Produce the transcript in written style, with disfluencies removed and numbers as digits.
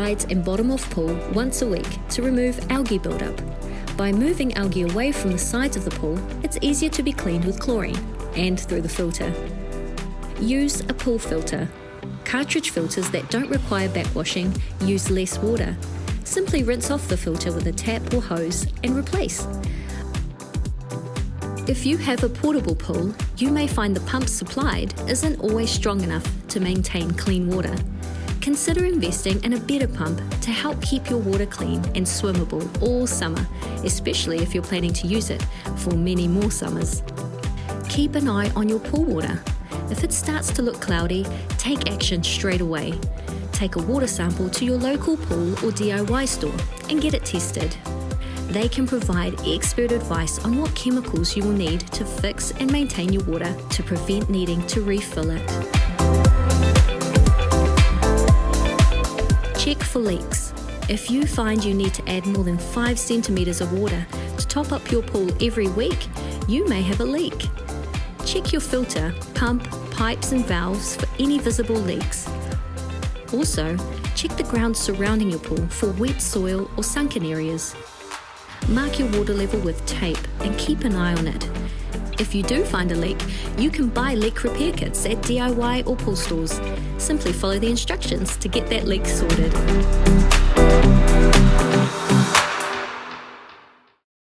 sides and bottom of pool once a week to remove algae buildup. By moving algae away from the sides of the pool, it's easier to be cleaned with chlorine and through the filter. Use a pool filter. Cartridge filters that don't require backwashing use less water. Simply rinse off the filter with a tap or hose and replace. If you have a portable pool, you may find the pump supplied isn't always strong enough to maintain clean water. Consider investing in a better pump to help keep your water clean and swimmable all summer, especially if you're planning to use it for many more summers. Keep an eye on your pool water. If it starts to look cloudy, take action straight away. Take a water sample to your local pool or DIY store and get it tested. They can provide expert advice on what chemicals you will need to fix and maintain your water to prevent needing to refill it. Check for leaks. If you find you need to add more than 5 centimetres of water to top up your pool every week, you may have a leak. Check your filter, pump, pipes and valves for any visible leaks. Also, check the ground surrounding your pool for wet soil or sunken areas. Mark your water level with tape and keep an eye on it. If you do find a leak, you can buy leak repair kits at DIY or pool stores. Simply follow the instructions to get that leak sorted.